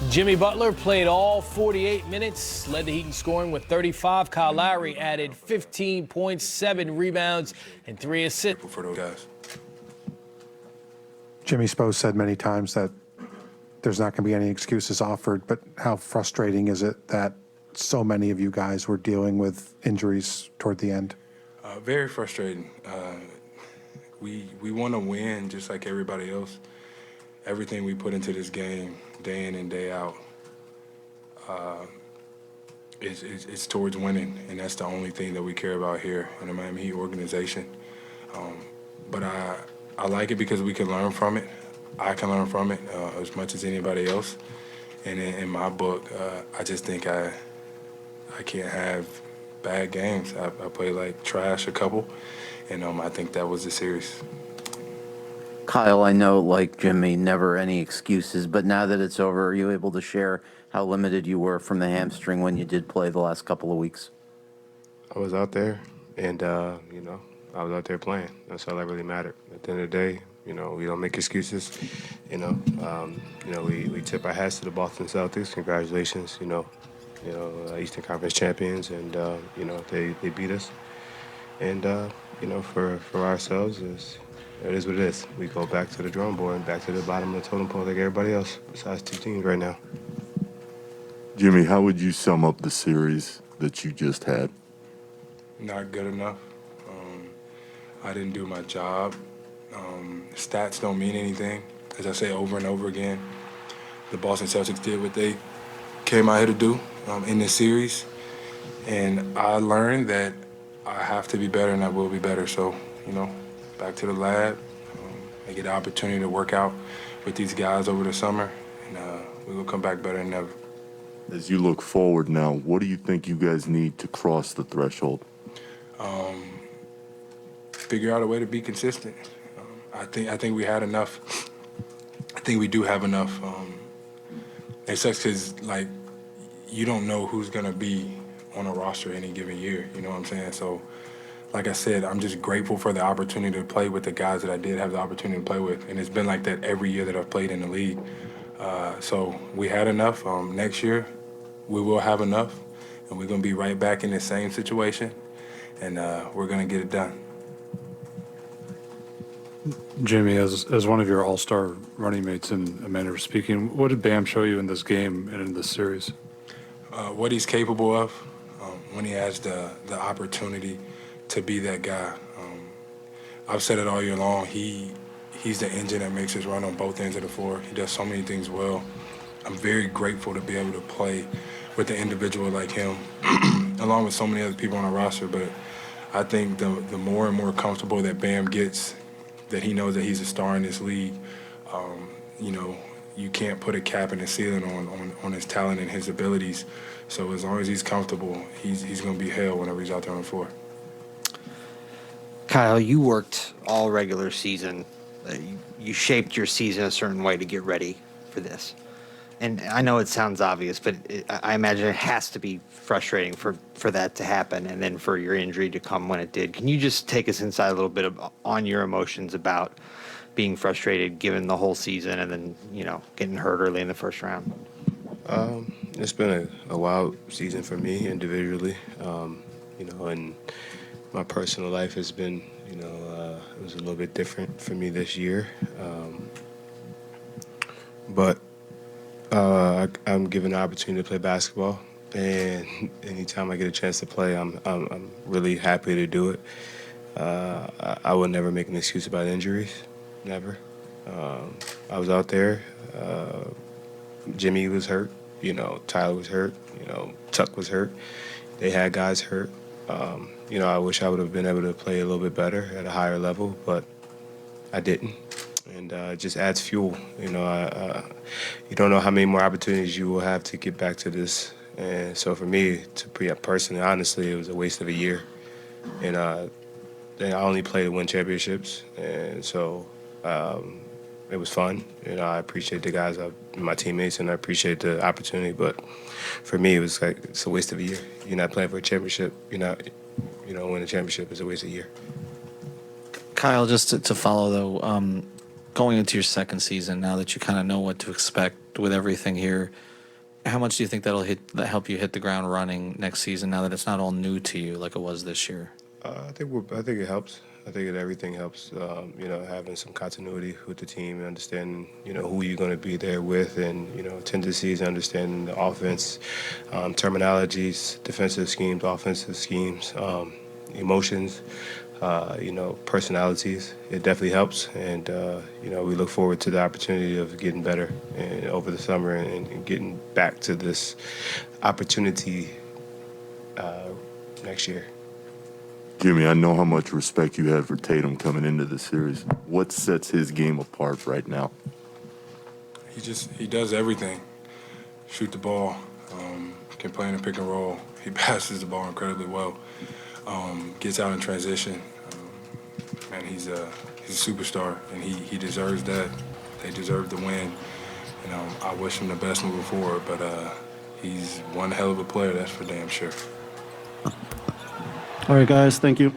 Jimmy Butler played all 48 minutes, led the Heat in scoring with 35. Kyle Lowry added 15 points, 7 rebounds, and 3 assists. For those guys. Jimmy Spo said many times that there's not going to be any excuses offered, but how frustrating is it that so many of you guys were dealing with injuries toward the end? Very frustrating. We want to win just like everybody else. Everything we put into this game, day in and day out, is towards winning, and that's the only thing that we care about here in the Miami Heat organization. But I like it because we can learn from it. I can learn from it as much as anybody else. And in my book, I just think I can't have bad games. I played like trash a couple, and I think that was the series. Kyle, I know, like Jimmy, never any excuses, but now that it's over, are you able to share how limited you were from the hamstring when you did play the last couple of weeks? I was out there, and, I was out there playing. That's all that really mattered. At the end of the day, we don't make excuses. We tip our hats to the Boston Celtics. Congratulations, Eastern Conference champions, and, they beat us. And, for ourselves, it is what it is. We go back to the drawing board and back to the bottom of the totem pole like everybody else, besides 2 teams right now. Jimmy, how would you sum up the series that you just had? Not good enough. I didn't do my job. Stats don't mean anything. As I say over and over again, the Boston Celtics did what they came out here to do in this series. And I learned that I have to be better and I will be better. So, back to the lab. I get the opportunity to work out with these guys over the summer, and we're going to come back better than ever. As you look forward now, what do you think you guys need to cross the threshold? Figure out a way to be consistent. I think we had enough. I think we do have enough. It sucks because, you don't know who's going to be on a roster any given year. You know what I'm saying? So, like I said, I'm just grateful for the opportunity to play with the guys that I did have the opportunity to play with. And it's been like that every year that I've played in the league. So we had enough. Next year, we will have enough. And we're going to be right back in the same situation. And we're going to get it done. Jimmy, as one of your all-star running mates in a manner of speaking, what did Bam show you in this game and in this series? What he's capable of when he has the opportunity to be that guy. I've said it all year long. He's the engine that makes us run on both ends of the floor. He does so many things well. I'm very grateful to be able to play with an individual like him, along with so many other people on the roster. But I think the more and more comfortable that Bam gets, that he knows that he's a star in this league, you can't put a cap and a ceiling on his talent and his abilities. So as long as he's comfortable, he's going to be hell whenever he's out there on the floor. Kyle, you worked all regular season. You shaped your season a certain way to get ready for this. And I know it sounds obvious, but I imagine it has to be frustrating for that to happen and then for your injury to come when it did. Can you just take us inside a little bit on your emotions about being frustrated given the whole season and then, getting hurt early in the first round? It's been a wild season for me individually, and my personal life has been, it was a little bit different for me this year. But I'm given the opportunity to play basketball, and anytime I get a chance to play, I'm really happy to do it. I would never make an excuse about injuries, never. I was out there. Jimmy was hurt. Tyler was hurt. Tuck was hurt. They had guys hurt. I wish I would have been able to play a little bit better at a higher level, but I didn't. And it just adds fuel. You don't know how many more opportunities you will have to get back to this. And so for me, personally, honestly, it was a waste of a year. And I only played to win championships. And so it was fun. I appreciate the guys, my teammates, and I appreciate the opportunity. But for me, it's a waste of a year. You're not playing for a championship. Win a championship is a waste of a year. Kyle, just to follow, though, going into your second season, now that you kind of know what to expect with everything here, How much do you think that help you hit the ground running next season now that it's not all new to you like it was this year? I think it helps. I think that everything helps. Having some continuity with the team and understanding, who you're going to be there with, and tendencies, understanding the offense, terminologies, defensive schemes, offensive schemes, emotions, personalities. It definitely helps, and we look forward to the opportunity of getting better and over the summer and getting back to this opportunity next year. Jimmy, I know how much respect you had for Tatum coming into the series. What sets his game apart right now? He does everything. Shoot the ball, can play in a pick and roll. He passes the ball incredibly well. Gets out in transition. Man, he's a superstar, and he deserves that. They deserve the win. I wish him the best moving forward, but he's one hell of a player, that's for damn sure. All right, guys, thank you.